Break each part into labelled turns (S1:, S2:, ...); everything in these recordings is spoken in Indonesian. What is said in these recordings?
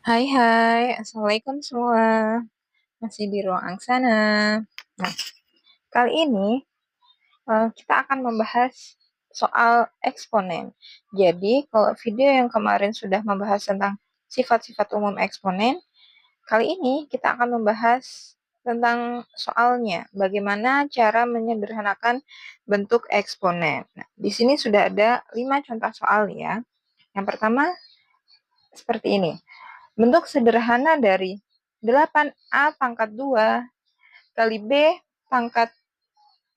S1: Hai hai, Assalamualaikum semua. Masih di ruang angsana. Nah, kali ini kita akan membahas soal eksponen. Jadi, kalau video yang kemarin sudah membahas tentang sifat-sifat umum eksponen, kali ini kita akan membahas tentang soalnya, bagaimana cara menyederhanakan bentuk eksponen. Nah, di sini sudah ada 5 contoh soal ya. Yang pertama, seperti ini. Bentuk sederhana dari 8A pangkat 2 kali B pangkat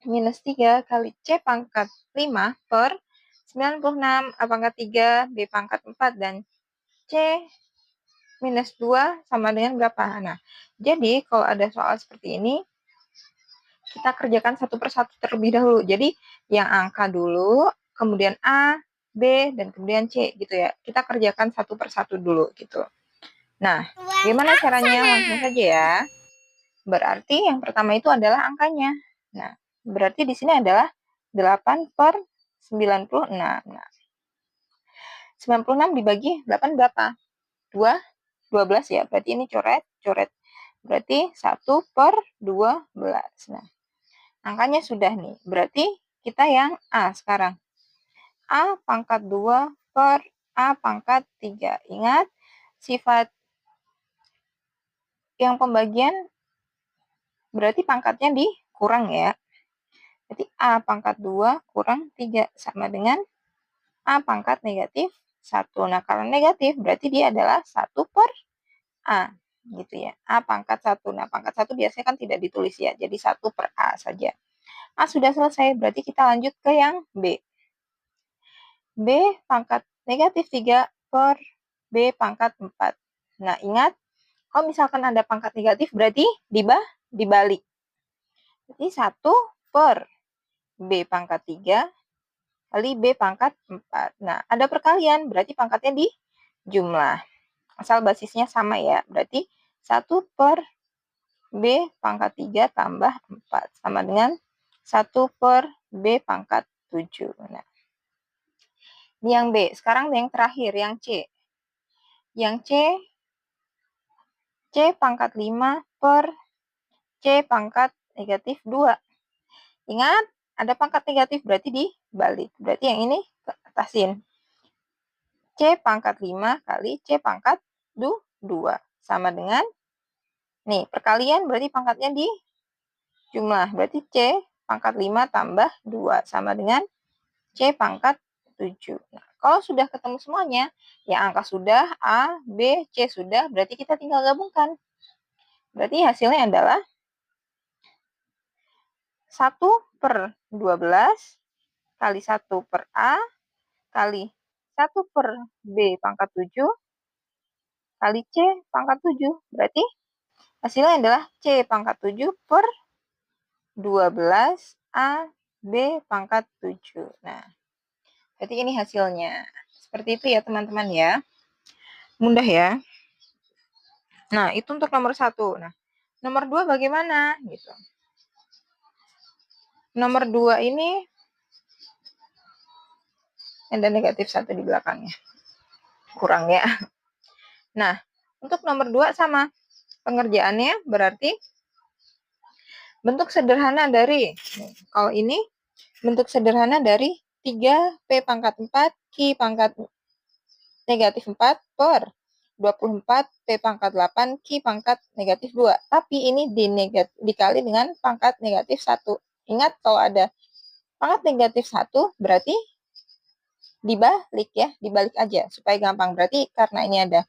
S1: minus 3 kali C pangkat 5 per 96 A pangkat 3 B pangkat 4 dan C minus 2 sama dengan berapa? Nah, jadi kalau ada soal seperti ini, kita kerjakan satu persatu terlebih dahulu. Jadi yang angka dulu, kemudian A, B, dan kemudian C gitu ya. Kita kerjakan satu persatu dulu gitu. Nah, gimana caranya? Langsung saja ya. Berarti yang pertama itu adalah angkanya. Nah, berarti di sini adalah 8 per 96. Nah, 96 dibagi 8 berapa? 2, 12 ya. Berarti ini coret. Berarti 1 per 12. Nah, angkanya sudah nih. Berarti kita yang A sekarang. A pangkat 2 per A pangkat 3. Ingat, sifat yang pembagian berarti pangkatnya dikurang ya. Berarti A pangkat 2 kurang 3 sama dengan A pangkat negatif 1. Nah, kalau negatif berarti dia adalah 1 per A. Gitu ya. A pangkat 1. Nah, pangkat 1 biasanya kan tidak ditulis ya. Jadi 1 per A saja. A sudah selesai. Berarti kita lanjut ke yang B. B pangkat negatif 3 per B pangkat 4. Nah, ingat, kalau misalkan ada pangkat negatif berarti dibalik. Berarti 1 per B pangkat 3 kali B pangkat 4. Nah, ada perkalian, berarti pangkatnya di jumlah. Asal basisnya sama ya, berarti 1 per B pangkat 3 tambah 4. Sama dengan 1 per B pangkat 7. Nah, ini yang B. Sekarang yang terakhir, yang C. Yang C pangkat 5 per C pangkat negatif 2. Ingat, ada pangkat negatif berarti dibalik. Berarti yang ini ke atasin. C pangkat 5 kali C pangkat 2 sama dengan, nih perkalian berarti pangkatnya di jumlah. Berarti C pangkat 5 tambah 2 sama dengan C pangkat 7. Nah, kalau sudah ketemu semuanya, ya angka sudah, A, B, C sudah, berarti kita tinggal gabungkan. Berarti hasilnya adalah 1 per 12 kali 1 per A kali 1 per B pangkat 7 kali C pangkat 7. Berarti hasilnya adalah C pangkat 7 per 12 A B pangkat 7. Nah, berarti ini hasilnya. Seperti itu ya teman-teman ya. Mudah ya. Nah, itu untuk nomor 1. Nah, nomor 2 bagaimana? Gitu. Nomor 2 ini ada negatif 1 di belakangnya. Kurang ya. Nah, untuk nomor 2 sama. Pengerjaannya berarti bentuk sederhana dari, kalau ini bentuk sederhana dari 3P pangkat 4 Q pangkat negatif 4 per 24 P pangkat 8 Q pangkat negatif 2. Tapi ini dikali dengan pangkat negatif 1. Ingat, kalau ada pangkat negatif 1 berarti dibalik ya, dibalik aja supaya gampang. Berarti karena ini ada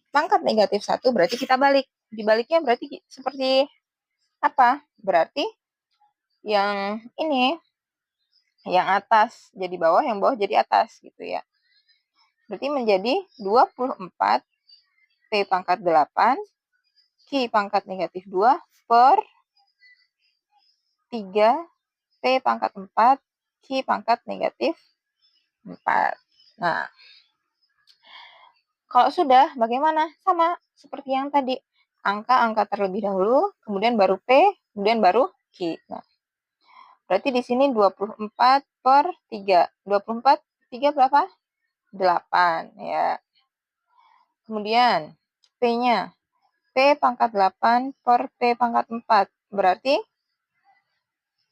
S1: pangkat negatif 1 berarti kita balik. Dibaliknya berarti seperti apa? Berarti yang ini, yang atas jadi bawah, yang bawah jadi atas gitu ya. Berarti menjadi 24 P pangkat 8 Q pangkat negatif 2 per 3 P pangkat 4 Q pangkat negatif 4. Nah, kalau sudah bagaimana? Sama seperti yang tadi. Angka-angka terlebih dahulu, kemudian baru P, kemudian baru Q. Nah, berarti di sini 24 per 3. 24, 3 berapa? 8 ya. Kemudian P-nya. P pangkat 8 per P pangkat 4. Berarti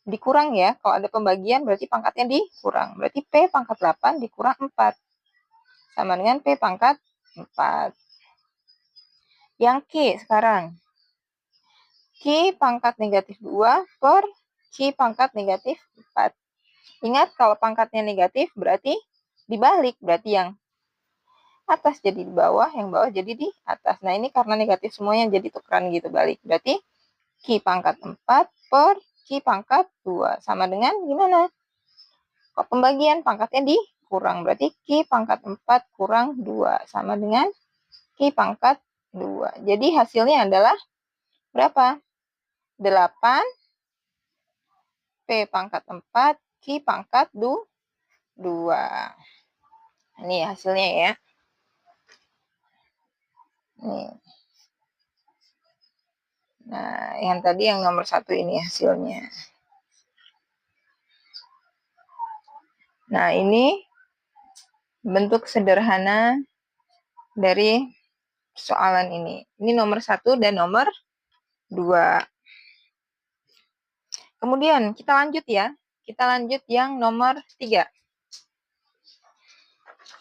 S1: dikurang ya. Kalau ada pembagian berarti pangkatnya dikurang. Berarti P pangkat 8 dikurang 4. Sama dengan P pangkat 4. Yang Q sekarang. Q pangkat negatif 2 per Q pangkat negatif 4. Ingat kalau pangkatnya negatif berarti dibalik. Berarti yang atas jadi di bawah, yang bawah jadi di atas. Nah ini karena negatif semuanya jadi tukeran gitu balik. Berarti Q pangkat 4 per Q pangkat 2. Sama dengan gimana? Kalau pembagian pangkatnya dikurang. Berarti Q pangkat 4 kurang 2. Sama dengan Q pangkat 2. Jadi hasilnya adalah berapa? 8 P pangkat 4 Q pangkat 2. Ini hasilnya ya. Nih. Nah, yang tadi yang nomor 1 ini hasilnya. Nah, ini bentuk sederhana dari soalan ini. Ini nomor 1 dan nomor 2. Kemudian kita lanjut ya. Kita lanjut yang nomor 3.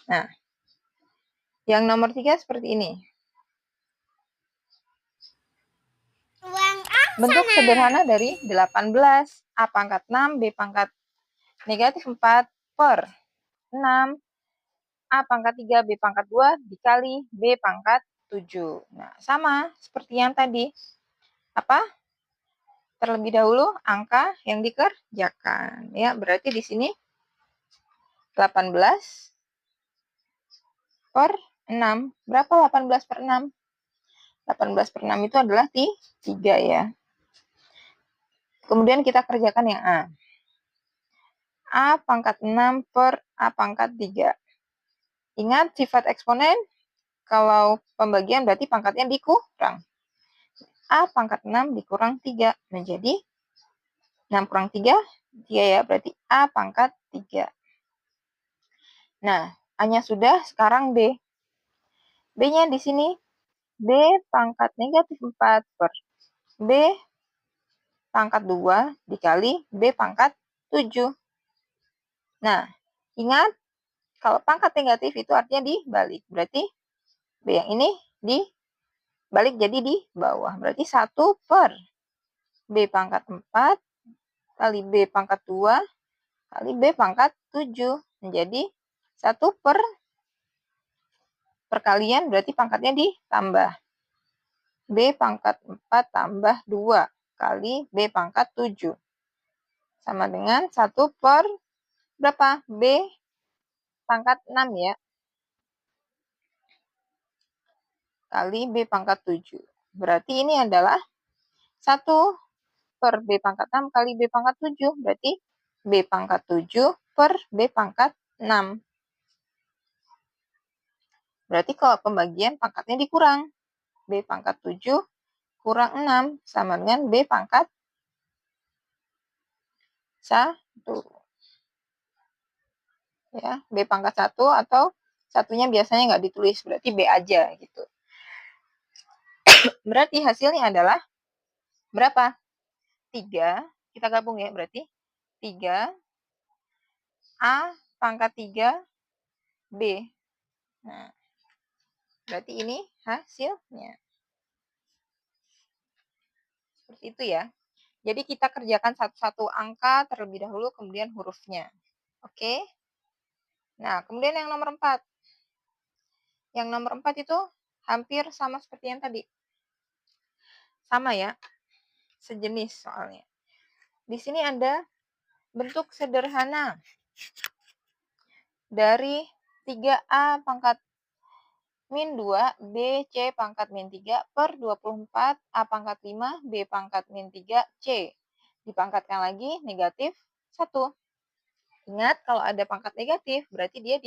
S1: Nah, yang nomor 3 seperti ini. Bentuk sederhana dari 18. A pangkat 6, B pangkat negatif 4 per 6. A pangkat 3, B pangkat 2 dikali B pangkat 7. Nah, sama seperti yang tadi. Apa? Terlebih dahulu angka yang dikerjakan. Ya, berarti di sini 18 per 6. Berapa 18 per 6? 18 per 6 itu adalah 3 ya. Kemudian kita kerjakan yang A. A pangkat 6 per A pangkat 3. Ingat sifat eksponen, kalau pembagian berarti pangkatnya dikurang. A pangkat 6 dikurang 3 menjadi 6 kurang 3, 3 ya, berarti A pangkat 3. Nah, A-nya sudah, sekarang B. B-nya di sini, B pangkat negatif 4 per B pangkat 2 dikali B pangkat 7. Nah, ingat, kalau pangkat negatif itu artinya dibalik. Berarti B yang ini dibalik jadi di bawah. Berarti 1 per B pangkat 4 kali B pangkat 2 kali B pangkat 7. Menjadi 1 per perkalian berarti pangkatnya ditambah. B pangkat 4 tambah 2 kali B pangkat 7. Sama dengan 1 per berapa? B pangkat 6 ya. Kali B pangkat 7. Berarti ini adalah 1 per B pangkat 6 kali B pangkat 7. Berarti B pangkat 7 per B pangkat 6. Berarti kalau pembagian pangkatnya dikurang. B pangkat 7 kurang 6 sama dengan B pangkat 1. Ya, B pangkat 1 atau satunya biasanya nggak ditulis, berarti B aja gitu. Berarti hasilnya adalah berapa? 3, kita gabung ya, berarti 3 A pangkat 3 B. Nah, berarti ini hasilnya. Seperti itu ya. Jadi kita kerjakan satu-satu angka terlebih dahulu, kemudian hurufnya. Oke? Nah, kemudian yang nomor 4. Yang nomor 4 itu hampir sama seperti yang tadi. Sama ya, sejenis soalnya. Di sini ada bentuk sederhana dari 3A pangkat min 2, B, C pangkat min 3 per 24, A pangkat 5, B pangkat min 3, C. Dipangkatkan lagi negatif 1. Ingat, kalau ada pangkat negatif, berarti dia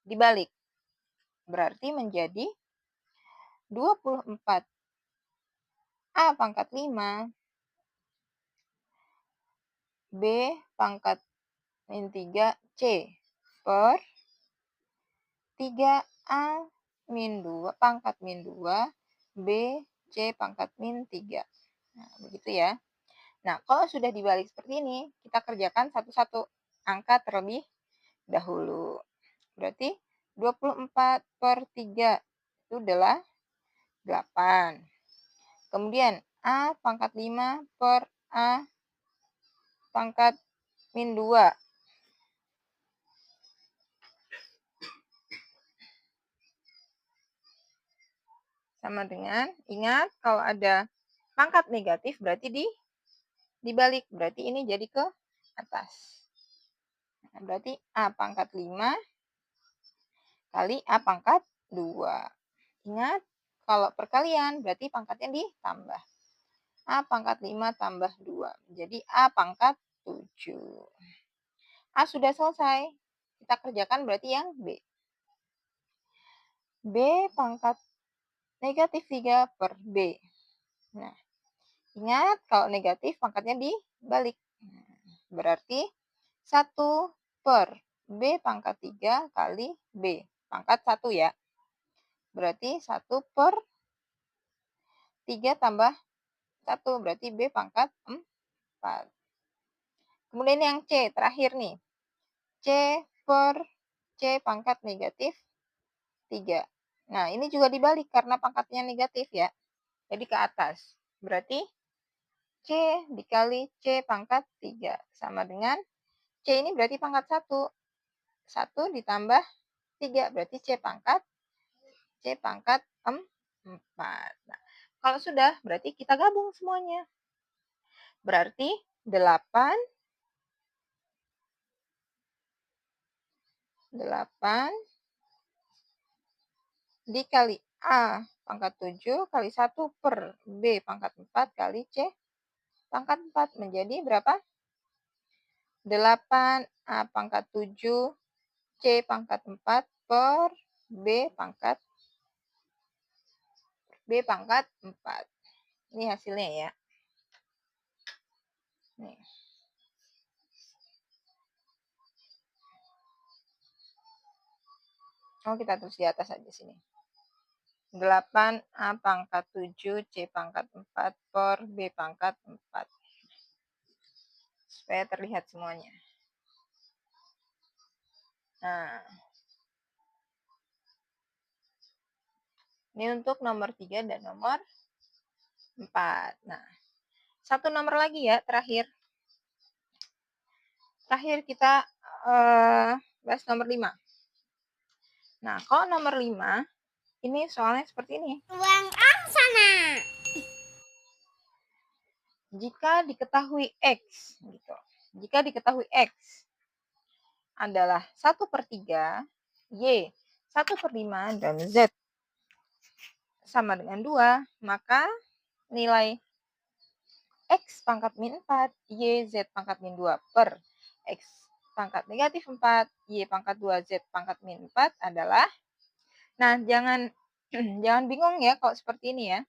S1: dibalik. Berarti menjadi 24 A pangkat 5, B pangkat min 3, C per 3A min 2, pangkat min 2, B, C pangkat min 3. Nah, begitu ya. Nah, kalau sudah dibalik seperti ini, kita kerjakan satu-satu angka terlebih dahulu. Berarti 24/3 itu adalah 8. Kemudian A pangkat 5 per A pangkat min 2. Sama dengan, ingat kalau ada pangkat negatif berarti dibalik. Berarti ini jadi ke atas. Nah, berarti A pangkat 5 kali A pangkat 2. Ingat, kalau perkalian berarti pangkatnya ditambah. A pangkat 5 tambah 2. Jadi A pangkat 7. A sudah selesai. Kita kerjakan berarti yang B. B pangkat negatif 3 per B. Nah, ingat kalau negatif pangkatnya dibalik. Berarti 1 per B pangkat 3 kali B. Pangkat 1 ya. Berarti 1 per 3 tambah 1. Berarti B pangkat 4. Kemudian yang C terakhir nih. C per C pangkat negatif 3. Nah, ini juga dibalik karena pangkatnya negatif ya. Jadi ke atas. Berarti C dikali C pangkat 3. Sama dengan C ini berarti pangkat 1. 1 ditambah 3. Berarti C pangkat 4. Nah, kalau sudah, berarti kita gabung semuanya. Berarti 8 dikali A pangkat 7 kali 1 per B pangkat 4 kali C pangkat 4 menjadi berapa? 8 A pangkat 7 C pangkat 4 per B pangkat 4. Ini hasilnya ya. Nih. Oh, kita tulis di atas aja sini. 8 A pangkat 7 C pangkat 4 per B pangkat 4. Supaya terlihat semuanya. Nah, ini untuk nomor 3 dan nomor 4. Nah, satu nomor lagi ya, terakhir. Terakhir kita bahas nomor 5. Nah, kalau nomor 5, ini soalnya seperti ini.
S2: Ruang angsana.
S1: Jika diketahui X, gitu. Jika diketahui X adalah 1/3, Y 1/5, dan Z sama dengan 2, maka nilai X pangkat min 4, Y, Z pangkat min 2 per X pangkat negatif 4, Y pangkat 2, Z pangkat min 4 adalah, nah jangan bingung ya kalau seperti ini ya.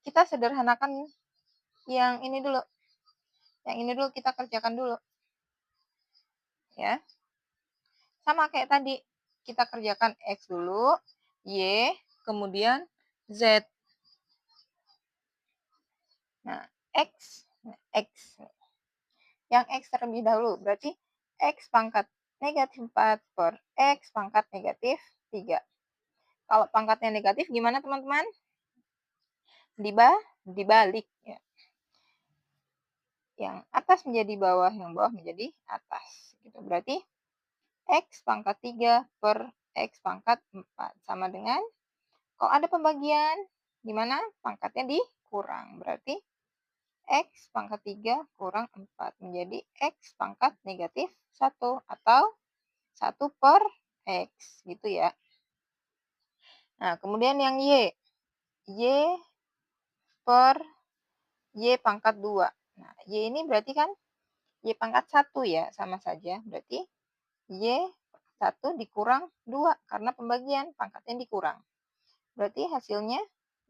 S1: Kita sederhanakan yang ini dulu. Yang ini dulu kita kerjakan dulu. Ya. Sama kayak tadi. Kita kerjakan X dulu, Y, kemudian Z. Nah, X. Yang X terlebih dahulu. Berarti X pangkat negatif 4 per X pangkat negatif 3. Kalau pangkatnya negatif gimana teman-teman? Dibalik. Ya. Yang atas menjadi bawah, yang bawah menjadi atas. Gitu. Berarti X pangkat 3 per X pangkat 4. Sama dengan, kalau ada pembagian, gimana? Pangkatnya dikurang. Berarti X pangkat 3 kurang 4. Menjadi X pangkat negatif 1. Atau 1 per X. Gitu ya. Nah, kemudian yang Y. Y per Y pangkat 2. Nah, Y ini berarti kan Y pangkat 1 ya, sama saja. Berarti Y 1 dikurang 2, karena pembagian pangkatnya dikurang. Berarti hasilnya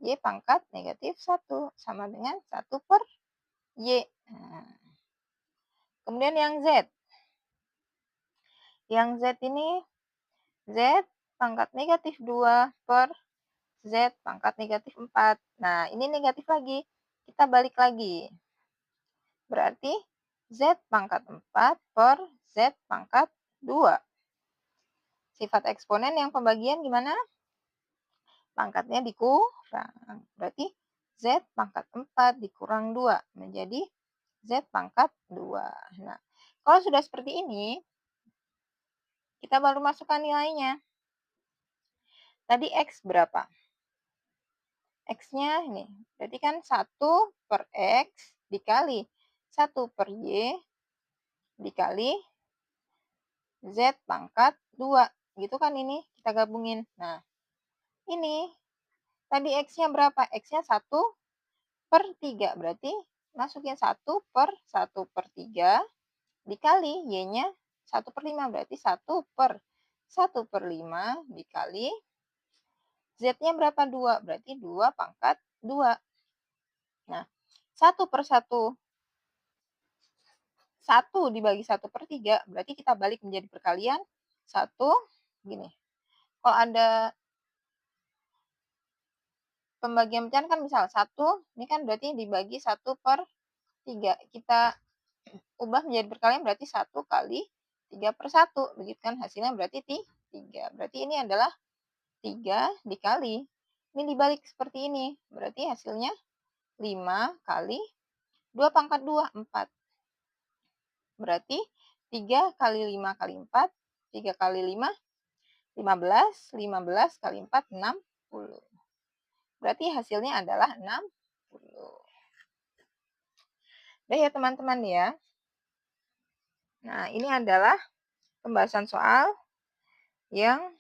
S1: Y pangkat negatif 1, sama dengan 1 per Y. Nah. Kemudian yang Z. Yang Z ini, Z pangkat negatif 2 per Z pangkat negatif 4. Nah, ini negatif lagi. Kita balik lagi. Berarti Z pangkat 4 per Z pangkat 2. Sifat eksponen yang pembagian gimana? Pangkatnya dikurang. Berarti Z pangkat 4 dikurang 2 menjadi Z pangkat 2. Nah, kalau sudah seperti ini, kita baru masukkan nilainya. Tadi X berapa? X-nya ini. Berarti kan 1 per X dikali 1 per Y dikali Z pangkat 2. Gitu kan ini, kita gabungin. Nah, ini. Tadi X-nya berapa? X-nya 1 per 3. Berarti masukin 1 per 1 per 3 dikali Y-nya 1 per 5. Berarti 1 per 1 per 5 dikali Z-nya berapa? 2. Berarti 2 pangkat 2. Nah, 1 per 1 dibagi 1 per 3, berarti kita balik menjadi perkalian 1, gini. Kalau ada pembagian pecahan kan misal 1, ini kan berarti dibagi 1 per 3. Kita ubah menjadi perkalian berarti 1 kali 3 per 1. Begitu kan hasilnya berarti 3. Berarti ini adalah 3 dikali. Ini dibalik seperti ini. Berarti hasilnya 5 kali 2 pangkat 2, 4. Berarti 3 kali 5 kali 4, 3 kali 5, 15, 15 kali 4, 60. Berarti hasilnya adalah 60. Udah ya teman-teman ya. Nah, ini adalah pembahasan soal yang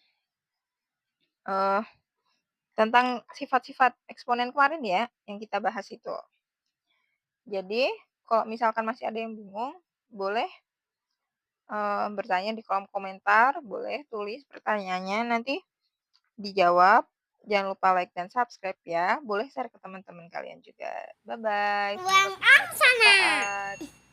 S1: tentang sifat-sifat eksponen kemarin ya, yang kita bahas itu. Jadi, kalau misalkan masih ada yang bingung, boleh bertanya di kolom komentar, boleh tulis pertanyaannya, nanti dijawab. Jangan lupa like dan subscribe ya. Boleh share ke teman-teman kalian juga. Bye-bye. Semoga bermanfaat.